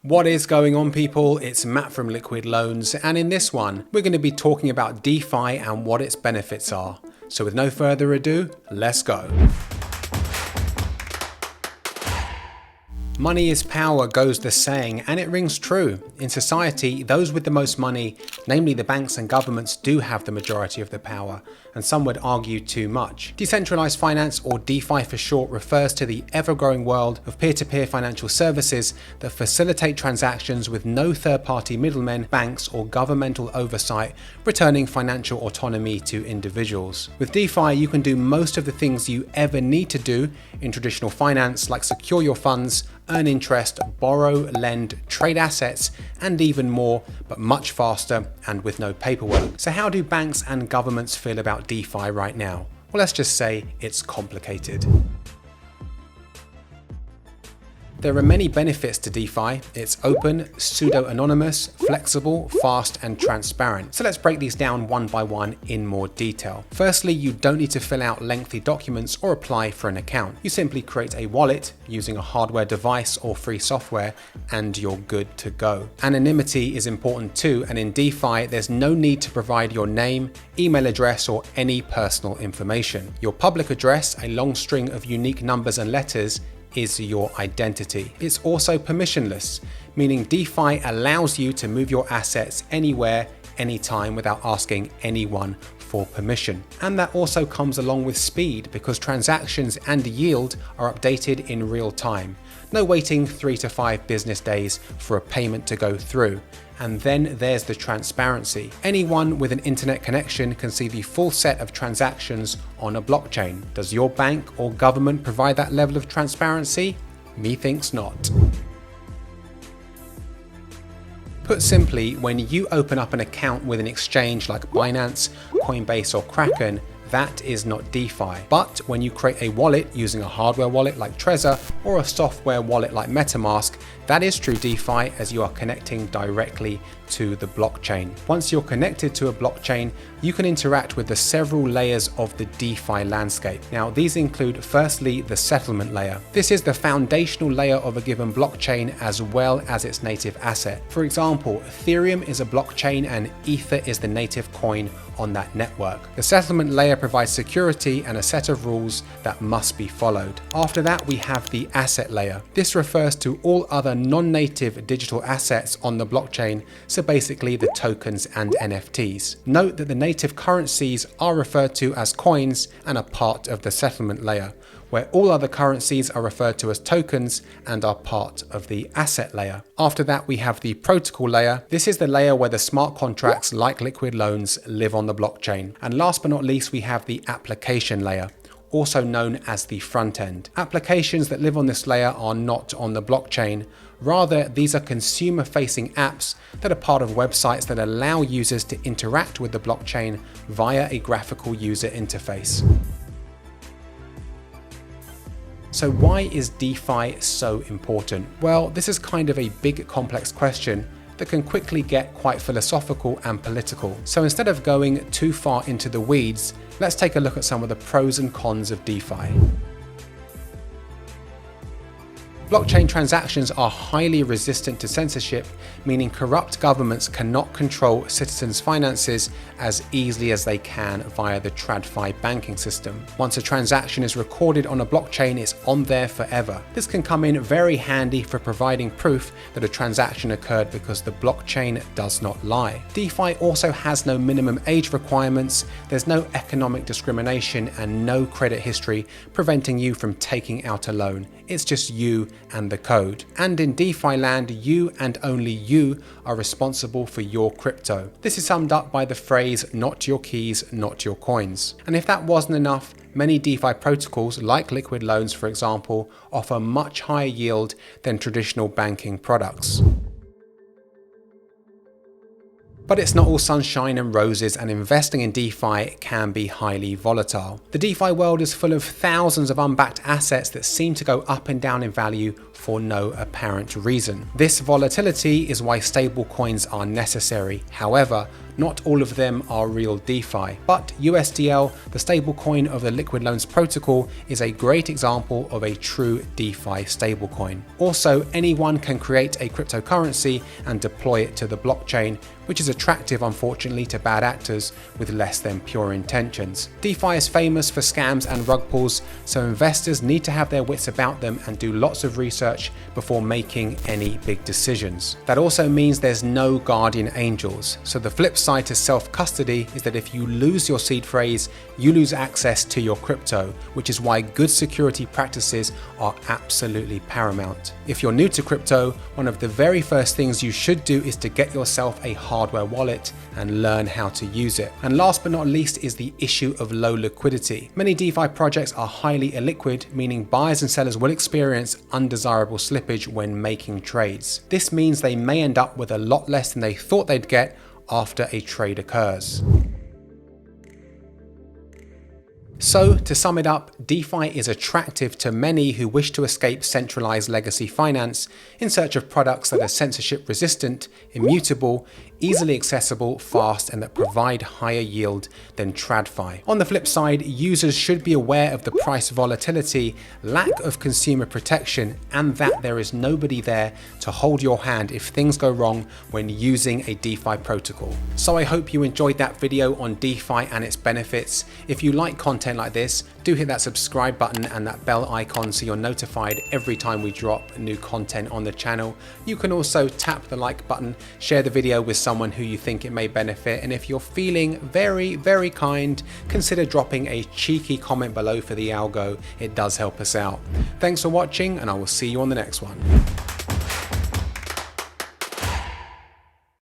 What is going on, people? It's Matt from Liquid Loans, and in this one we're going to be talking about DeFi and what its benefits are. So with no further ado, let's go. Money is power, goes the saying, and it rings true. In society, those with the most money, namely the banks and governments, do have the majority of the power, and some would argue too much. Decentralized finance, or DeFi for short, refers to the ever-growing world of peer-to-peer financial services that facilitate transactions with no third-party middlemen, banks, or governmental oversight, returning financial autonomy to individuals. With DeFi, you can do most of the things you ever need to do in traditional finance, like secure your funds, earn interest, borrow, lend, trade assets, and even more, but much faster and with no paperwork. So how do banks and governments feel about DeFi right now? Well, let's just say it's complicated. There are many benefits to DeFi. It's open, pseudo-anonymous, flexible, fast, and transparent. So let's break these down one by one in more detail. Firstly, you don't need to fill out lengthy documents or apply for an account. You simply create a wallet using a hardware device or free software, and you're good to go. Anonymity is important too, and in DeFi, there's no need to provide your name, email address, or any personal information. Your public address, a long string of unique numbers and letters, is your identity. It's also permissionless, meaning DeFi allows you to move your assets anywhere, anytime without asking anyone for permission. And that also comes along with speed, because transactions and yield are updated in real time. No waiting 3 to 5 business days for a payment to go through. And then there's the transparency. Anyone with an internet connection can see the full set of transactions on a blockchain. Does your bank or government provide that level of transparency? Methinks not. Put simply, when you open up an account with an exchange like Binance, Coinbase, or Kraken, that is not DeFi. But when you create a wallet using a hardware wallet like Trezor or a software wallet like MetaMask, that is true DeFi, as you are connecting directly to the blockchain. Once you're connected to a blockchain, you can interact with the several layers of the DeFi landscape. Now, these include firstly the settlement layer. This is the foundational layer of a given blockchain as well as its native asset. For example, Ethereum is a blockchain and Ether is the native coin on that network. The settlement layer provides security and a set of rules that must be followed. After that, we have the asset layer. This refers to all other non-native digital assets on the blockchain, so basically the tokens and NFTs. Note that the native currencies are referred to as coins and are part of the settlement layer, where all other currencies are referred to as tokens and are part of the asset layer. After that, we have the protocol layer. This is the layer where the smart contracts like Liquid Loans live on the blockchain. And last but not least, we have the application layer, also known as the front end. Applications that live on this layer are not on the blockchain. Rather, these are consumer-facing apps that are part of websites that allow users to interact with the blockchain via a graphical user interface. So why is DeFi so important? Well, this is kind of a big, complex question that can quickly get quite philosophical and political. So instead of going too far into the weeds, let's take a look at some of the pros and cons of DeFi. Blockchain transactions are highly resistant to censorship, meaning corrupt governments cannot control citizens' finances as easily as they can via the TradFi banking system. Once a transaction is recorded on a blockchain, it's on there forever. This can come in very handy for providing proof that a transaction occurred because the blockchain does not lie. DeFi also has no minimum age requirements, there's no economic discrimination, and no credit history preventing you from taking out a loan. It's just you and the code. And in DeFi land, you and only you are responsible for your crypto. This is summed up by the phrase, not your keys, not your coins. And if that wasn't enough, many DeFi protocols, like Liquid Loans for example, offer much higher yield than traditional banking products. But it's not all sunshine and roses, and investing in DeFi can be highly volatile. The DeFi world is full of thousands of unbacked assets that seem to go up and down in value for no apparent reason. This volatility is why stable coins are necessary. However, not all of them are real DeFi. But USDL, the stablecoin of the Liquid Loans protocol, is a great example of a true DeFi stablecoin. Also, anyone can create a cryptocurrency and deploy it to the blockchain, which is attractive unfortunately to bad actors with less than pure intentions. DeFi is famous for scams and rug pulls, so investors need to have their wits about them and do lots of research before making any big decisions. That also means there's no guardian angels, so the flip side to self-custody is that if you lose your seed phrase, you lose access to your crypto, which is why good security practices are absolutely paramount. If you're new to crypto, one of the very first things you should do is to get yourself a hardware wallet and learn how to use it. And last but not least is the issue of low liquidity. Many DeFi projects are highly illiquid, meaning buyers and sellers will experience undesirable slippage when making trades. This means they may end up with a lot less than they thought they'd get after a trade occurs. So, to sum it up, DeFi is attractive to many who wish to escape centralized legacy finance in search of products that are censorship resistant, immutable, easily accessible, fast, and that provide higher yield than TradFi. On the flip side, users should be aware of the price volatility, lack of consumer protection, and that there is nobody there to hold your hand if things go wrong when using a DeFi protocol. So I hope you enjoyed that video on DeFi and its benefits. If you like content like this, do hit that subscribe button and that bell icon so you're notified every time we drop new content on the channel. You can also tap the like button, share the video with someone who you think it may benefit, and if you're feeling very kind, consider dropping a cheeky comment below for the algo. It does help us out. Thanks for watching, and I will see you on the next one.